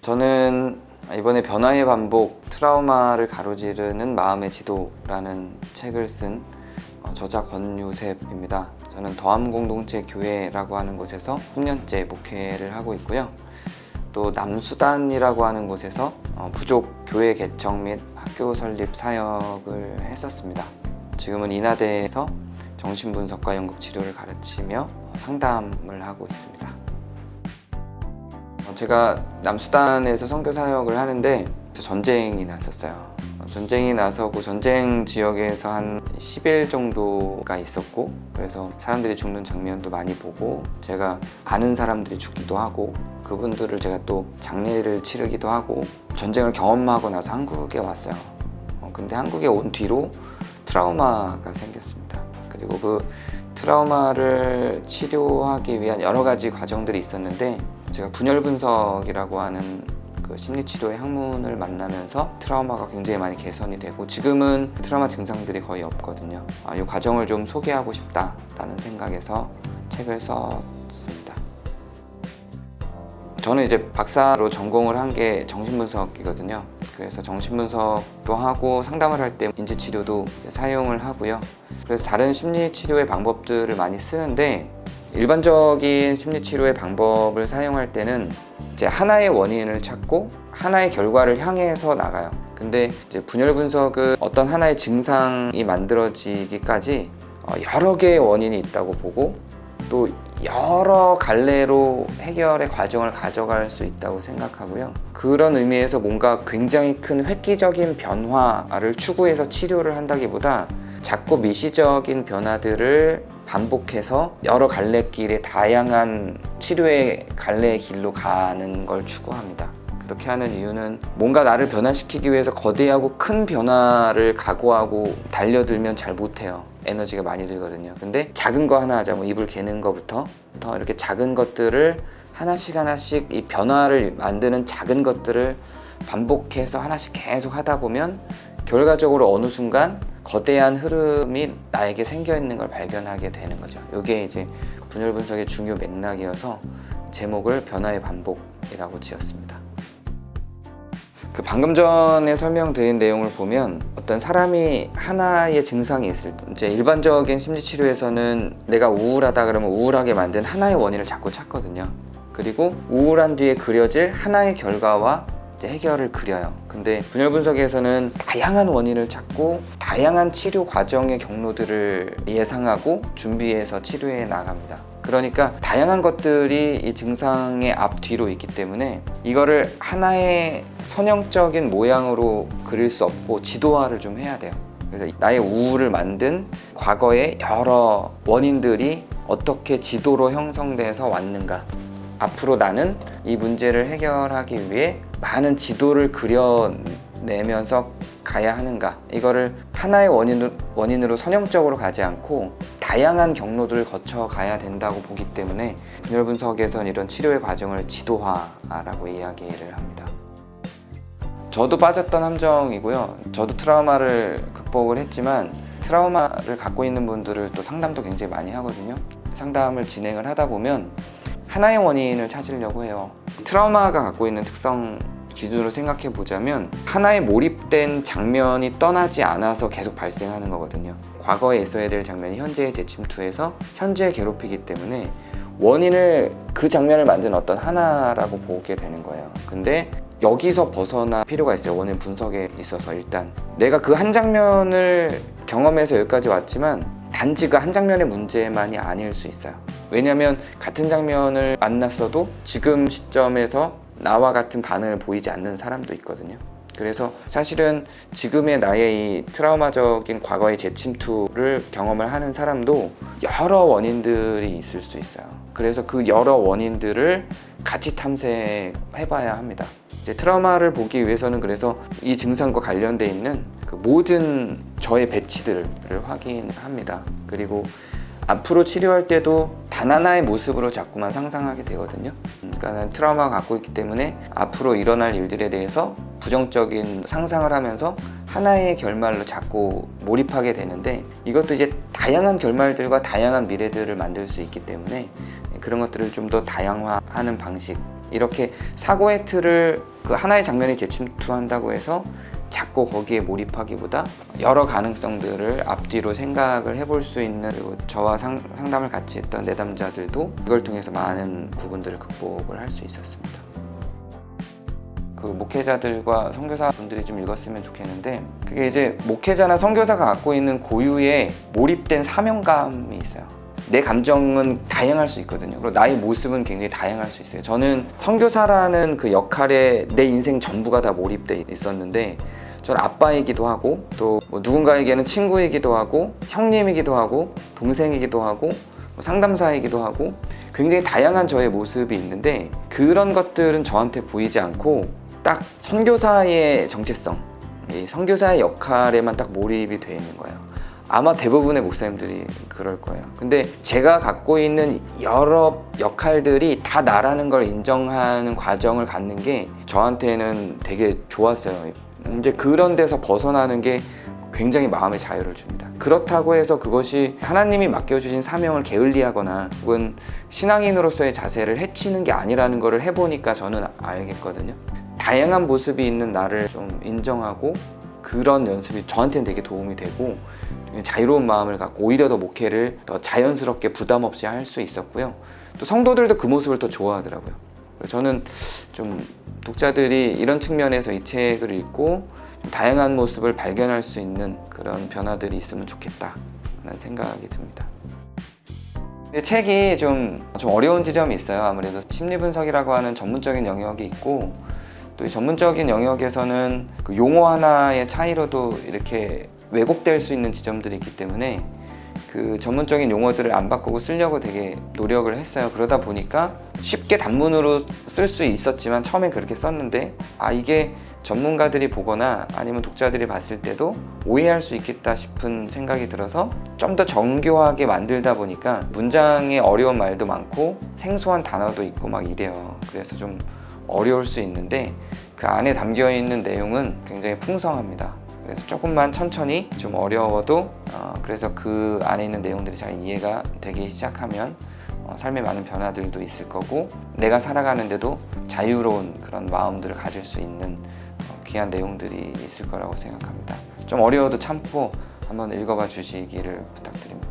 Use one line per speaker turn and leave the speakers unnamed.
저는 이번에 변화의 반복, 트라우마를 가로지르는 마음의 지도라는 책을 쓴 저자 권유셉입니다. 저는 더암공동체 교회라고 하는 곳에서 10년째 목회를 하고 있고요. 또 남수단이라고 하는 곳에서 부족 교회 개척 및 학교 설립 사역을 했었습니다. 지금은 인하대에서 정신분석과 연극치료를 가르치며 상담을 하고 있습니다. 제가 남수단에서 선교 사역을 하는데 전쟁이 났었어요. 전쟁이 나서고 전쟁 지역에서 한 10일 정도가 있었고, 그래서 사람들이 죽는 장면도 많이 보고, 제가 아는 사람들이 죽기도 하고, 그분들을 제가 또 장례를 치르기도 하고, 전쟁을 경험하고 나서 한국에 왔어요. 근데 한국에 온 뒤로 트라우마가 생겼습니다. 그리고 그 트라우마를 치료하기 위한 여러 가지 과정들이 있었는데, 제가 분열 분석이라고 하는 그 심리치료의 학문을 만나면서 트라우마가 굉장히 많이 개선이 되고, 지금은 트라우마 증상들이 거의 없거든요. 이 과정을 좀 소개하고 싶다라는 생각에서 책을 썼습니다. 저는 이제 박사로 전공을 한 게 정신분석이거든요. 그래서 정신분석도 하고 상담을 할 때 인지치료도 사용을 하고요. 그래서 다른 심리치료의 방법들을 많이 쓰는데, 일반적인 심리치료의 방법을 사용할 때는 이제 하나의 원인을 찾고 하나의 결과를 향해서 나가요. 근데 이제 분열 분석은 어떤 하나의 증상이 만들어지기까지 여러 개의 원인이 있다고 보고, 또 여러 갈래로 해결의 과정을 가져갈 수 있다고 생각하고요. 그런 의미에서 뭔가 굉장히 큰 획기적인 변화를 추구해서 치료를 한다기보다 작고 미시적인 변화들을 반복해서 여러 갈래길의 다양한 치료의 갈래의 길로 가는 걸 추구합니다. 그렇게 하는 이유는 뭔가 나를 변화시키기 위해서 거대하고 큰 변화를 각오하고 달려들면 잘 못해요. 에너지가 많이 들거든요. 근데 작은 거 하나 하자, 뭐 이불 개는 거부터 이렇게 작은 것들을 하나씩 이 변화를 만드는 작은 것들을 반복해서 하나씩 계속 하다 보면 결과적으로 어느 순간 거대한 흐름이 나에게 생겨 있는 걸 발견하게 되는 거죠. 이게 이제 분열 분석의 중요 맥락이어서 제목을 변화의 반복이라고 지었습니다. 그 방금 전에 설명드린 내용을 보면 어떤 사람이 하나의 증상이 있을 때, 이제 일반적인 심리치료에서는 내가 우울하다 그러면 우울하게 만든 하나의 원인을 자꾸 찾거든요. 그리고 우울한 뒤에 그려질 하나의 결과와 이제 해결을 그려요. 근데 분열 분석에서는 다양한 원인을 찾고 다양한 치료 과정의 경로들을 예상하고 준비해서 치료해 나갑니다. 그러니까 다양한 것들이 이 증상의 앞뒤로 있기 때문에 이거를 하나의 선형적인 모양으로 그릴 수 없고 지도화를 좀 해야 돼요. 그래서 나의 우울을 만든 과거의 여러 원인들이 어떻게 지도로 형성돼서 왔는가, 앞으로 나는 이 문제를 해결하기 위해 많은 지도를 그려내면서 가야 하는가, 이거를 하나의 원인으로 선형적으로 가지 않고 다양한 경로들을 거쳐 가야 된다고 보기 때문에 분열 분석에서는 이런 치료의 과정을 지도화라고 이야기를 합니다. 저도 빠졌던 함정이고요. 저도 트라우마를 극복을 했지만, 트라우마를 갖고 있는 분들을 또 상담도 굉장히 많이 하거든요. 상담을 진행을 하다 보면 하나의 원인을 찾으려고 해요. 트라우마가 갖고 있는 특성 기준으로 생각해 보자면 하나의 몰입된 장면이 떠나지 않아서 계속 발생하는 거거든요. 과거에 있어야 될 장면이 현재에 재침투해서 현재에 괴롭히기 때문에 원인을, 그 장면을 만든 어떤 하나라고 보게 되는 거예요. 근데 여기서 벗어날 필요가 있어요. 원인 분석에 있어서 일단 내가 그 한 장면을 경험해서 여기까지 왔지만 단지 그 한 장면의 문제만이 아닐 수 있어요. 왜냐하면 같은 장면을 만났어도 지금 시점에서 나와 같은 반응을 보이지 않는 사람도 있거든요. 그래서 사실은 지금의 나의 이 트라우마적인 과거의 재침투를 경험을 하는 사람도 여러 원인들이 있을 수 있어요. 그래서 그 여러 원인들을 같이 탐색해봐야 합니다. 이제 트라우마를 보기 위해서는 그래서 이 증상과 관련돼 있는 그 모든 저의 배치들을 확인합니다. 그리고 앞으로 치료할 때도 단 하나의 모습으로 자꾸만 상상하게 되거든요. 그러니까 트라우마가 갖고 있기 때문에 앞으로 일어날 일들에 대해서 부정적인 상상을 하면서 하나의 결말로 자꾸 몰입하게 되는데, 이것도 이제 다양한 결말들과 다양한 미래들을 만들 수 있기 때문에 그런 것들을 좀 더 다양화하는 방식, 이렇게 사고의 틀을 그 하나의 장면이 재침투한다고 해서 자꾸 거기에 몰입하기보다 여러 가능성들을 앞뒤로 생각을 해볼 수 있는, 그리고 저와 상담을 같이 했던 내담자들도 이걸 통해서 많은 부분들을 극복을 할 수 있었습니다. 그 목회자들과 선교사분들이 좀 읽었으면 좋겠는데, 그게 이제 목회자나 선교사가 갖고 있는 고유의 몰입된 사명감이 있어요. 내 감정은 다양할 수 있거든요. 그리고 나의 모습은 굉장히 다양할 수 있어요. 저는 선교사라는 그 역할에 내 인생 전부가 다 몰입돼 있었는데, 저는 아빠이기도 하고 또 뭐 누군가에게는 친구이기도 하고 형님이기도 하고 동생이기도 하고 뭐 상담사이기도 하고 굉장히 다양한 저의 모습이 있는데, 그런 것들은 저한테 보이지 않고 딱 선교사의 정체성, 이 선교사의 역할에만 딱 몰입이 돼 있는 거예요. 아마 대부분의 목사님들이 그럴 거예요. 근데 제가 갖고 있는 여러 역할들이 다 나라는 걸 인정하는 과정을 갖는 게 저한테는 되게 좋았어요. 이제 그런 데서 벗어나는 게 굉장히 마음의 자유를 줍니다. 그렇다고 해서 그것이 하나님이 맡겨주신 사명을 게을리하거나 혹은 신앙인으로서의 자세를 해치는 게 아니라는 걸 해보니까 저는 알겠거든요. 다양한 모습이 있는 나를 좀 인정하고, 그런 연습이 저한테는 되게 도움이 되고 자유로운 마음을 갖고 오히려 더 목회를 더 자연스럽게 부담 없이 할 수 있었고요. 또 성도들도 그 모습을 더 좋아하더라고요. 저는 좀 독자들이 이런 측면에서 이 책을 읽고 좀 다양한 모습을 발견할 수 있는 그런 변화들이 있으면 좋겠다는 생각이 듭니다. 근데 책이 좀 어려운 지점이 있어요. 아무래도 심리분석이라고 하는 전문적인 영역이 있고, 또 이 전문적인 영역에서는 그 용어 하나의 차이로도 이렇게 왜곡될 수 있는 지점들이 있기 때문에 그 전문적인 용어들을 안 바꾸고 쓰려고 되게 노력을 했어요. 그러다 보니까 쉽게 단문으로 쓸 수 있었지만 처음엔 그렇게 썼는데, 이게 전문가들이 보거나 아니면 독자들이 봤을 때도 오해할 수 있겠다 싶은 생각이 들어서 좀 더 정교하게 만들다 보니까 문장에 어려운 말도 많고 생소한 단어도 있고 막 이래요. 그래서 좀 어려울 수 있는데 그 안에 담겨 있는 내용은 굉장히 풍성합니다. 그래서 조금만 천천히, 좀 어려워도 그래서 그 안에 있는 내용들이 잘 이해가 되기 시작하면 삶에 많은 변화들도 있을 거고, 내가 살아가는데도 자유로운 그런 마음들을 가질 수 있는 귀한 내용들이 있을 거라고 생각합니다. 좀 어려워도 참고 한번 읽어봐 주시기를 부탁드립니다.